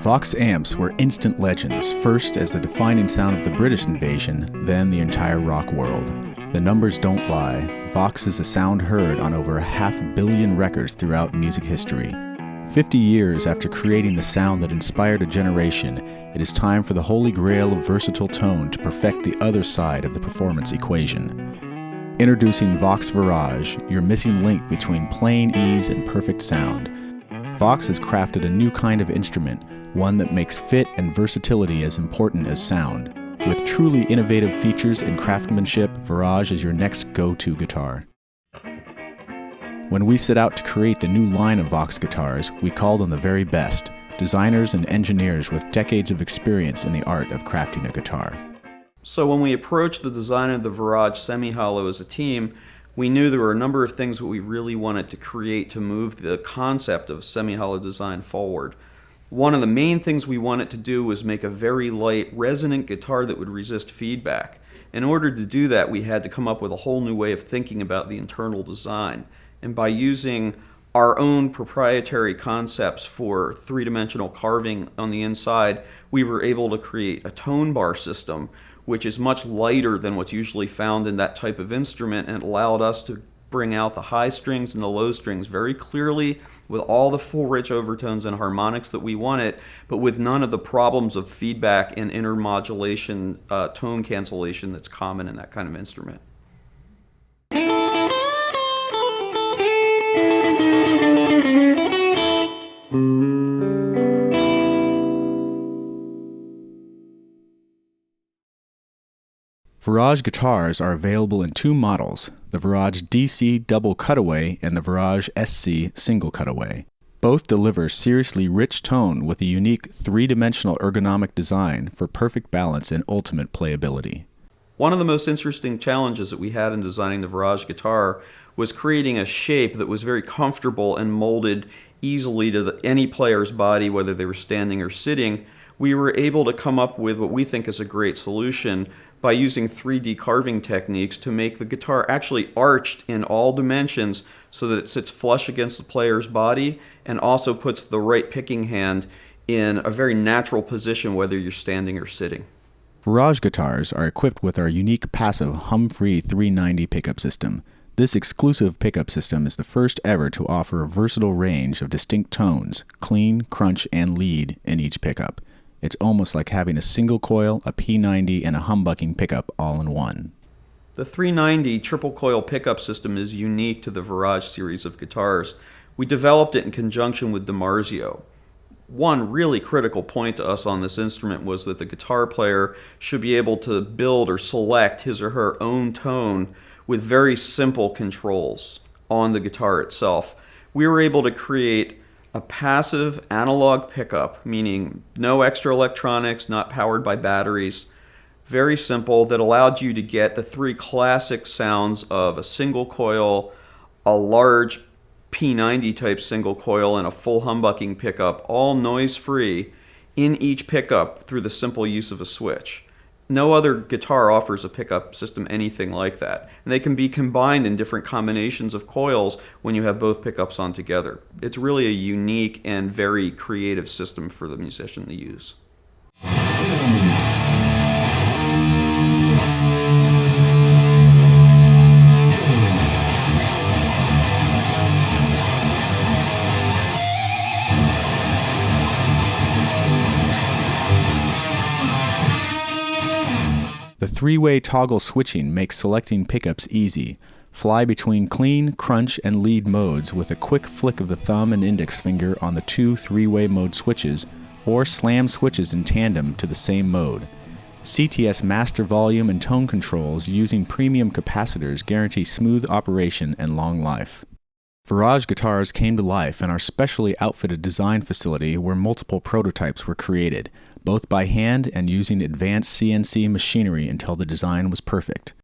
Vox amps were instant legends, first as the defining sound of the British invasion, then the entire rock world. The numbers don't lie. Vox is a sound heard on over 500 million records throughout music history. 50 years after creating the sound that inspired a generation, it is time for the holy grail of versatile tone to perfect the other side of the performance equation. Introducing Vox Virage, your missing link between plain ease and perfect sound. Vox has crafted a new kind of instrument, one that makes fit and versatility as important as sound. With truly innovative features and craftsmanship, Virage is your next go-to guitar. When we set out to create the new line of Vox guitars, we called on the very best, designers and engineers with decades of experience in the art of crafting a guitar. So when we approached the design of the Virage semi-hollow as a team, we knew there were a number of things that we really wanted to create to move the concept of semi-hollow design forward. One of the main things we wanted to do was make a very light, resonant guitar that would resist feedback. In order to do that, we had to come up with a whole new way of thinking about the internal design. And by using our own proprietary concepts for three-dimensional carving on the inside, we were able to create a tone bar system which is much lighter than what's usually found in that type of instrument, and allowed us to bring out the high strings and the low strings very clearly with all the full rich overtones and harmonics that we wanted, but with none of the problems of feedback and intermodulation, tone cancellation that's common in that kind of instrument. Virage guitars are available in two models, the Virage DC double cutaway and the Virage SC single cutaway. Both deliver seriously rich tone with a unique three-dimensional ergonomic design for perfect balance and ultimate playability. One of the most interesting challenges that we had in designing the Virage guitar was creating a shape that was very comfortable and molded easily to any player's body, whether they were standing or sitting. We were able to come up with what we think is a great solution by using 3D carving techniques to make the guitar actually arched in all dimensions so that it sits flush against the player's body and also puts the right picking hand in a very natural position whether you're standing or sitting. Virage guitars are equipped with our unique passive hum-free 390 pickup system. This exclusive pickup system is the first ever to offer a versatile range of distinct tones, clean, crunch, and lead in each pickup. It's almost like having a single coil, a P90, and a humbucking pickup all in one. The 390 triple coil pickup system is unique to the Virage series of guitars. We developed it in conjunction with DiMarzio. One really critical point to us on this instrument was that the guitar player should be able to build or select his or her own tone with very simple controls on the guitar itself. We were able to create a passive analog pickup, meaning no extra electronics, not powered by batteries, very simple, that allowed you to get the three classic sounds of a single coil, a large P90 type single coil, and a full humbucking pickup, all noise-free in each pickup through the simple use of a switch. No other guitar offers a pickup system anything like that. And they can be combined in different combinations of coils when you have both pickups on together. It's really a unique and very creative system for the musician to use. The three-way toggle switching makes selecting pickups easy. Fly between clean, crunch, and lead modes with a quick flick of the thumb and index finger on the two three-way mode switches, or slam switches in tandem to the same mode. CTS master volume and tone controls using premium capacitors guarantee smooth operation and long life. Virage guitars came to life in our specially outfitted design facility where multiple prototypes were created, both by hand and using advanced CNC machinery until the design was perfect.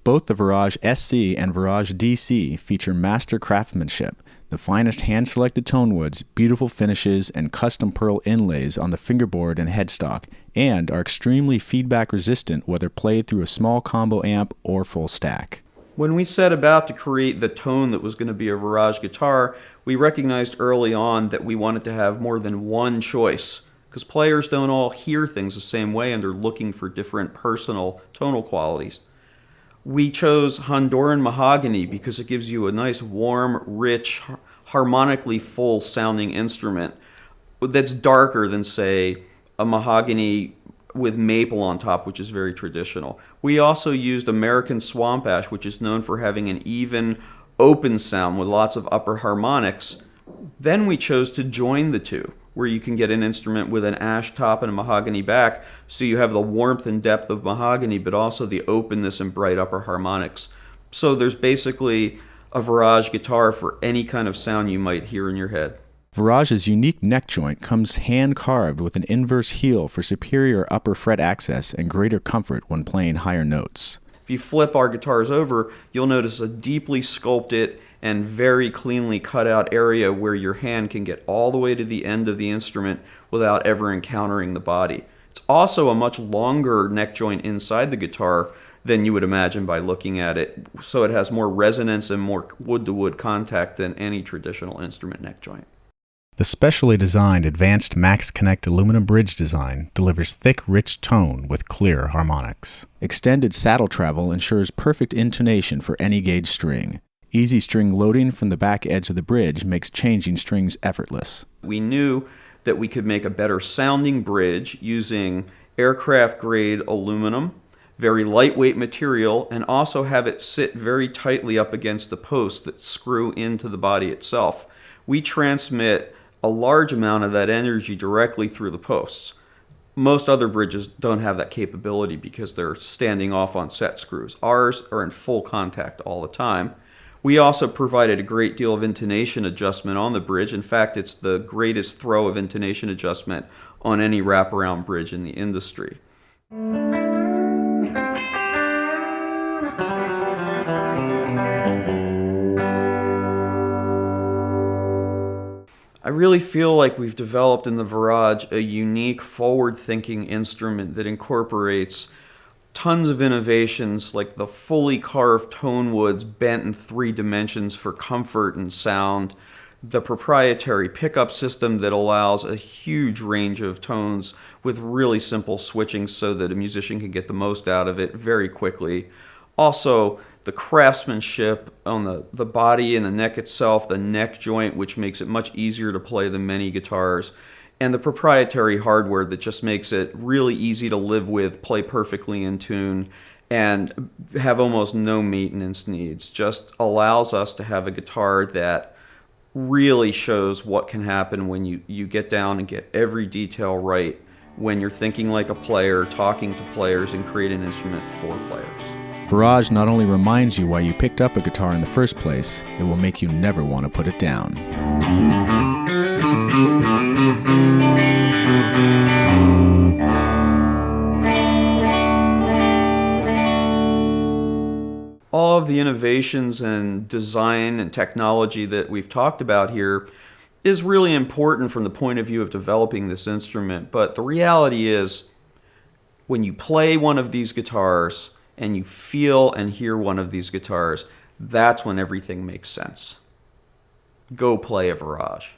Both the Virage SC and Virage DC feature master craftsmanship, the finest hand-selected tone woods, beautiful finishes, and custom pearl inlays on the fingerboard and headstock, and are extremely feedback resistant whether played through a small combo amp or full stack. When we set about to create the tone that was going to be a Virage guitar, we recognized early on that we wanted to have more than one choice because players don't all hear things the same way and they're looking for different personal tonal qualities. We chose Honduran mahogany because it gives you a nice, warm, rich, harmonically full sounding instrument that's darker than, say, a mahogany with maple on top, which is very traditional. We also used American swamp ash, which is known for having an even, open sound with lots of upper harmonics. Then we chose to join the two, where you can get an instrument with an ash top and a mahogany back, so you have the warmth and depth of mahogany, but also the openness and bright upper harmonics. So there's basically a Virage guitar for any kind of sound you might hear in your head. Virage's unique neck joint comes hand-carved with an inverse heel for superior upper fret access and greater comfort when playing higher notes. If you flip our guitars over, you'll notice a deeply sculpted and very cleanly cut out area where your hand can get all the way to the end of the instrument without ever encountering the body. It's also a much longer neck joint inside the guitar than you would imagine by looking at it, so it has more resonance and more wood-to-wood contact than any traditional instrument neck joint. The specially designed Advanced Max Connect aluminum bridge design delivers thick, rich tone with clear harmonics. Extended saddle travel ensures perfect intonation for any gauge string. Easy string loading from the back edge of the bridge makes changing strings effortless. We knew that we could make a better sounding bridge using aircraft-grade aluminum, very lightweight material, and also have it sit very tightly up against the posts that screw into the body itself. We transmit a large amount of that energy directly through the posts. Most other bridges don't have that capability because they're standing off on set screws. Ours are in full contact all the time. We also provided a great deal of intonation adjustment on the bridge. In fact, it's the greatest throw of intonation adjustment on any wraparound bridge in the industry. I really feel like we've developed in the Virage a unique, forward-thinking instrument that incorporates tons of innovations like the fully carved tone woods bent in 3 dimensions for comfort and sound, the proprietary pickup system that allows a huge range of tones with really simple switching so that a musician can get the most out of it very quickly. Also, the craftsmanship on the body and the neck itself, the neck joint, which makes it much easier to play than many guitars, and the proprietary hardware that just makes it really easy to live with, play perfectly in tune, and have almost no maintenance needs. Just allows us to have a guitar that really shows what can happen when you get down and get every detail right when you're thinking like a player, talking to players, and create an instrument for players. Virage not only reminds you why you picked up a guitar in the first place, it will make you never want to put it down. All of the innovations and design and technology that we've talked about here is really important from the point of view of developing this instrument, but the reality is when you play one of these guitars and you feel and hear one of these guitars, that's when everything makes sense. Go play a Virage.